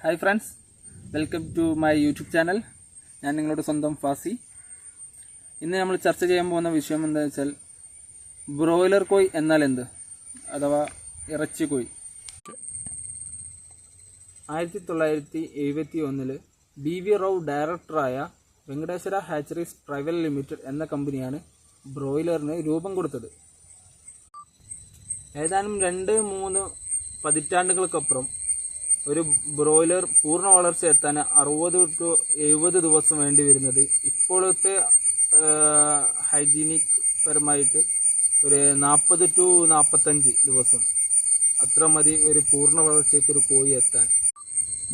Hi friends, welcome to my YouTube channel. ഞാൻ നിങ്ങളുടെ സ്വന്തം ഫാസി. ഇന്ന് നമ്മൾ ചർച്ച ചെയ്യാൻ പോകുന്ന വിഷയം എന്താ വെച്ചാൽ ബ്രോയിലർ കോഴി എന്നാൽ എന്ത്, അഥവാ ഇറച്ചി കോഴി. 1971 BV റാവു ഡയറക്ടറായ വെങ്കടേശ്വര ഹാച്ചറീസ് പ്രൈവറ്റ് ലിമിറ്റഡ് എന്ന കമ്പനിയാണ് ബ്രോയിലറിന് രൂപം കൊടുത്തത്. ഏതാനും 2-3 പതിറ്റാണ്ടുകൾക്കപ്പുറം ഒരു ബ്രോയിലർ പൂർണ്ണ വളർച്ച എത്താൻ 60 to 70 ദിവസം വേണ്ടി വരുന്നത് ഇപ്പോഴത്തെ ഹൈജീനിക് പരമായിട്ട് ഒരു 40 to 45 ദിവസം അത്ര മതി ഒരു പൂർണ്ണ വളർച്ചയ്ക്ക് ഒരു കോഴി എത്താൻ.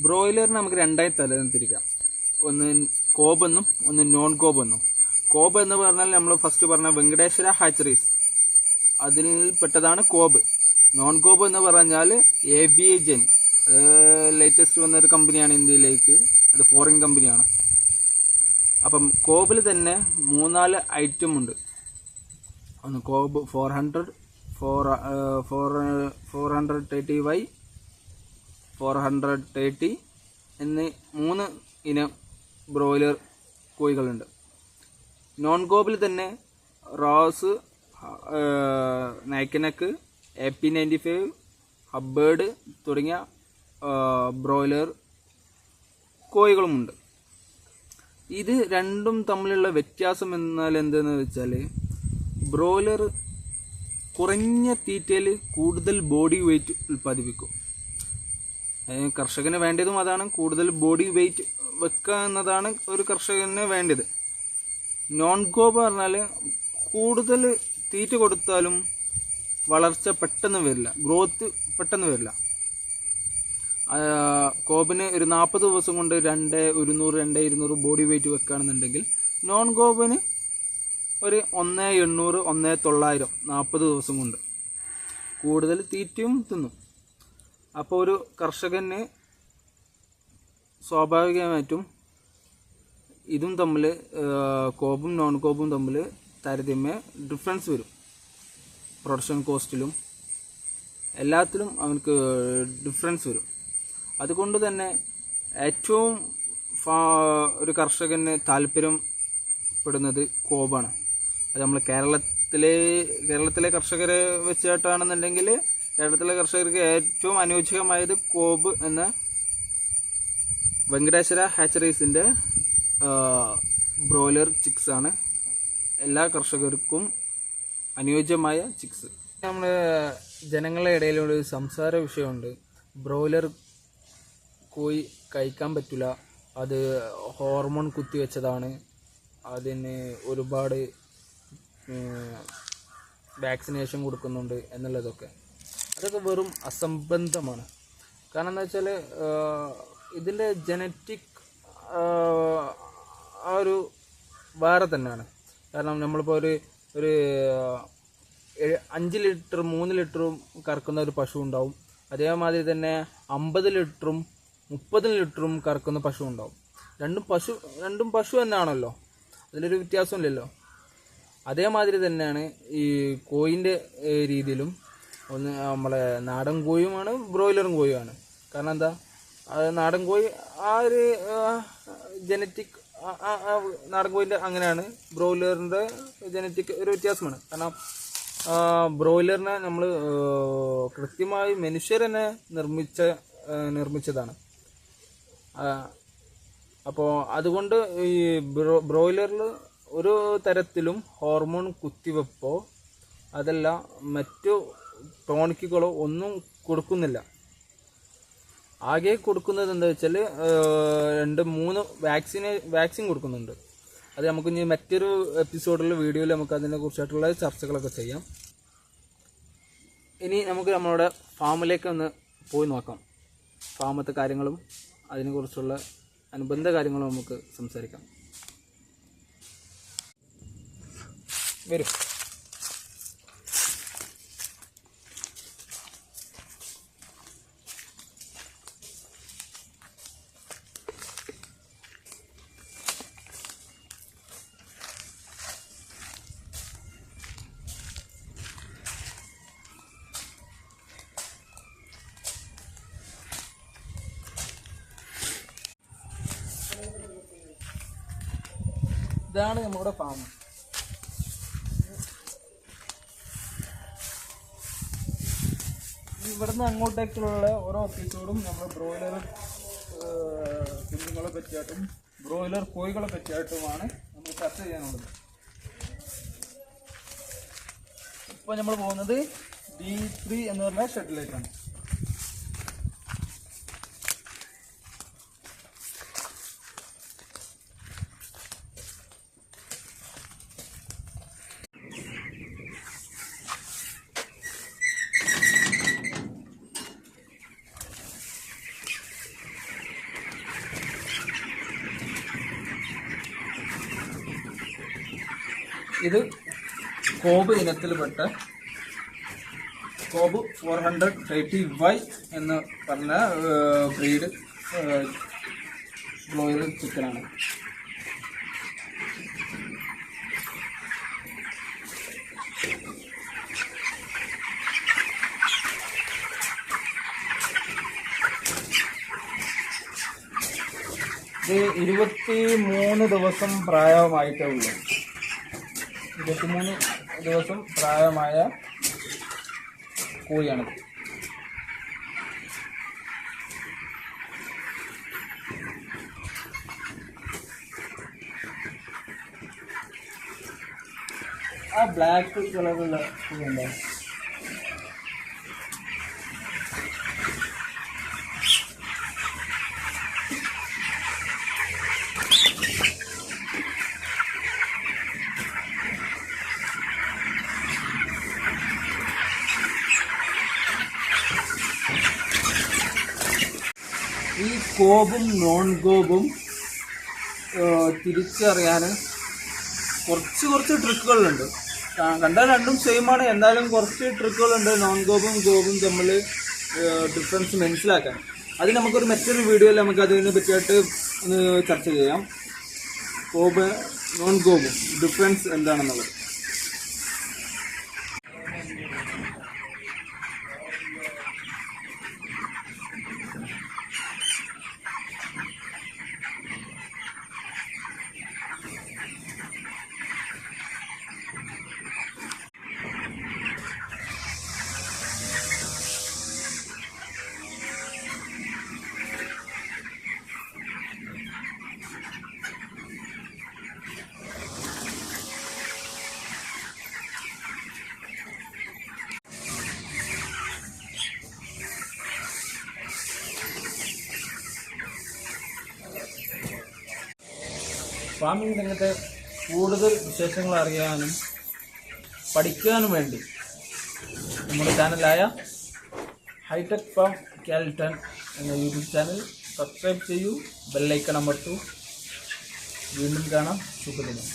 ബ്രോയിലറിന് നമുക്ക് രണ്ടായി തരംതിരിക്കാം. ഒന്ന് കോബ് എന്നും ഒന്ന് നോൺ കോബ് എന്നും. കോബ് എന്ന് പറഞ്ഞാൽ നമ്മൾ ഫസ്റ്റ് പറഞ്ഞ വെങ്കടേശ്വര ഹാച്ചറീസ്, അതിൽ പെട്ടതാണ് കോബ്. നോൺ കോബ് എന്ന് പറഞ്ഞാൽ ഏവിയേജൻ, അത് ലേറ്റസ്റ്റ് വന്നൊരു കമ്പനിയാണ് ഇന്ത്യയിലേക്ക്, അത് ഫോറിൻ കമ്പനിയാണ്. അപ്പം കോബിൽ തന്നെ 3-4 ഐറ്റം ഉണ്ട്. ഒന്ന് കോബ് 400, 430Y, 430 എന്നീ 3 ഇനം ബ്രോയിലർ കോഴികളുണ്ട്. നോൺ കോബിൽ തന്നെ റോസ്, നൈക്കനക്ക്, AP95, ഹബ്ബേർഡ് തുടങ്ങിയ ബ്രോയിലർ കോഴികളുമുണ്ട്. ഇത് രണ്ടും തമ്മിലുള്ള വ്യത്യാസം എന്നാൽ എന്തെന്ന് വെച്ചാൽ, ബ്രോയിലർ കുറഞ്ഞ തീറ്റയിൽ കൂടുതൽ ബോഡി വെയിറ്റ് ഉൽപ്പാദിപ്പിക്കും. കർഷകന് വേണ്ടതും അതാണ്, കൂടുതൽ ബോഡി വെയിറ്റ് വെക്കുക എന്നതാണ് ഒരു കർഷകന് വേണ്ടത്. നോൺ കോബ് പറഞ്ഞാൽ കൂടുതൽ തീറ്റ കൊടുത്താലും വളർച്ച പെട്ടെന്ന് വരില്ല, ഗ്രോത്ത് പെട്ടെന്ന് വരില്ല. കോബിന് ഒരു 40 ദിവസം കൊണ്ട് 200-200 ബോഡി വെയിറ്റ് വെക്കുകയാണെന്നുണ്ടെങ്കിൽ, നോൺ കോബിന് ഒരു 1800, 1900 40 ദിവസം കൊണ്ട് കൂടുതൽ തീറ്റയും തിന്നും. അപ്പോൾ ഒരു കർഷകന് സ്വാഭാവികമായിട്ടും ഇതും തമ്മിൽ, കോബും നോൺ കോബും തമ്മിൽ താരതമ്യ ഡിഫറൻസ് വരും. പ്രൊഡക്ഷൻ കോസ്റ്റിലും എല്ലാത്തിലും അവർക്ക് ഡിഫറൻസ് വരും. അതുകൊണ്ട് തന്നെ ഏറ്റവും ഒരു കർഷകന് താല്പര്യപ്പെടുന്നത് കോബാണ്. അത് നമ്മൾ കേരളത്തിലെ കർഷകരെ വെച്ചിട്ടാണെന്നുണ്ടെങ്കിൽ, കേരളത്തിലെ കർഷകർക്ക് ഏറ്റവും അനുയോജ്യമായത് കോബ് എന്ന വെങ്കടേശ്വര ഹാച്ചറീസിൻ്റെ ബ്രോയിലർ ചിക്സ് ആണ് എല്ലാ കർഷകർക്കും അനുയോജ്യമായ ചിക്സ്. നമ്മുടെ ജനങ്ങളുടെ ഇടയിലൊരു സംസാര വിഷയമുണ്ട്, ബ്രോയിലർ കോഴി കഴിക്കാൻ പറ്റില്ല, അത് ഹോർമോൺ കുത്തിവെച്ചതാണ്, അതിന് ഒരുപാട് വാക്സിനേഷൻ കൊടുക്കുന്നുണ്ട് എന്നുള്ളതൊക്കെ. അതൊക്കെ വെറും അസംബന്ധമാണ്. കാരണം എന്താ വെച്ചാൽ, ഇതിൻ്റെ ജനറ്റിക് ആ ഒരു വേറെ തന്നെയാണ്. കാരണം നമ്മളിപ്പോൾ ഒരു 5 ലിറ്റർ 3 ലിറ്ററും കറക്കുന്ന ഒരു പശു ഉണ്ടാവും. അതേമാതിരി തന്നെ 50 ലിറ്ററും 30 ലിറ്ററും കറക്കുന്ന പശു ഉണ്ടാവും. രണ്ടും പശു തന്നെയാണല്ലോ, അതിലൊരു വ്യത്യാസമില്ലല്ലോ. അതേമാതിരി തന്നെയാണ് ഈ കോഴിൻ്റെ രീതിയിലും. ഒന്ന് നമ്മളെ നാടൻ കോഴിയുമാണ്, ബ്രോയിലറും കോഴിയുമാണ്. കാരണം എന്താ, നാടൻ കോഴി ആ ഒരു ജനറ്റിക്, നാടൻ കോഴിൻ്റെ അങ്ങനെയാണ്. ബ്രോയിലറിൻ്റെ ജനറ്റിക് ഒരു വ്യത്യാസമാണ്. കാരണം ബ്രോയിലറിനെ നമ്മൾ കൃത്യമായി മനുഷ്യർ തന്നെ നിർമ്മിച്ചതാണ്. അപ്പോൾ അതുകൊണ്ട് ഈ ബ്രോയിലറിൽ ഒരു തരത്തിലും ഹോർമോൺ കുത്തിവെപ്പോ അതല്ല മറ്റു ടോണിക്കുകളോ ഒന്നും കൊടുക്കുന്നില്ല. ആകെ കൊടുക്കുന്നത് എന്താ വെച്ചാൽ 2-3 വാക്സിൻ കൊടുക്കുന്നുണ്ട്. അത് നമുക്ക് ഇനി മറ്റൊരു എപ്പിസോഡിൽ, വീഡിയോയിൽ നമുക്ക് അതിനെ കുറിച്ചായിട്ടുള്ള ചർച്ചകളൊക്കെ ചെയ്യാം. ഇനി നമുക്ക് നമ്മളുടെ ഫാമിലേക്ക് ഒന്ന് പോയി നോക്കാം. ഫാമത്തെ കാര്യങ്ങളും അതിനെക്കുറിച്ചുള്ള അനുബന്ധ കാര്യങ്ങളും നമുക്ക് സംസാരിക്കാം. വരും. ഇതാണ് നമ്മുടെ ഫാം. ഇവിടുന്ന് അങ്ങോട്ടേക്കുള്ള ഓരോ എപ്പിസോഡും നമ്മൾ ബ്രോയിലർ കുഞ്ഞുങ്ങളെ പറ്റിയായിട്ടും ബ്രോയിലർ കോഴികളെ പറ്റിയായിട്ടുമാണ് നമ്മൾ ചർച്ച ചെയ്യാനുള്ളത്. ഇപ്പോൾ നമ്മൾ പോകുന്നത് D3 എന്ന് പറഞ്ഞ ഷെഡിലേക്കാണ്. ഇത് കോബ് ഇനത്തിൽപ്പെട്ട കോബ് 430Y എന്ന് പറഞ്ഞ ബ്രീഡ് ബ്രോയിലർ ചിക്കനാണ്. ഇത് 23 ദിവസം പ്രായമായിട്ടേ ഉള്ളൂ. 23 ദിവസം പ്രായമായ കോഴിയാണിത്. ആ ബ്ലാക്ക് കളറുള്ള കോഴിയുണ്ടോ? ഈ കോബും നോൺ കോബും തിരിച്ചറിയാൻ കുറച്ച് ട്രിക്കുകളുണ്ട്. കണ്ടാൽ രണ്ടും സെയിമാണ്, എന്നാലും കുറച്ച് ട്രിക്കുകളുണ്ട് നോൺ കോബും കോബും തമ്മിൽ ഡിഫറൻസ് മനസ്സിലാക്കാൻ. അത് നമുക്കൊരു മറ്റൊരു വീഡിയോയിൽ നമുക്ക് അതിനെ പറ്റിയിട്ട് ഒന്ന് ചർച്ച ചെയ്യാം. കോബ് നോൺ കോബും ഡിഫറൻസ് എന്താണെന്നുള്ളത്. ഫാമിംഗ് രംഗത്തെ കൂടുതൽ വിശേഷങ്ങൾ അറിയാനും പഠിക്കാനും വേണ്ടി നമ്മുടെ ചാനലായ ഹൈടെക് ഫാം കാലിട്ടൺ എന്ന യൂട്യൂബ് ചാനൽ സബ്സ്ക്രൈബ് ചെയ്യൂ, ബെല്ലൈക്കൺ അമർത്തൂ. വീണ്ടും കാണാം. ശുഭദിനം.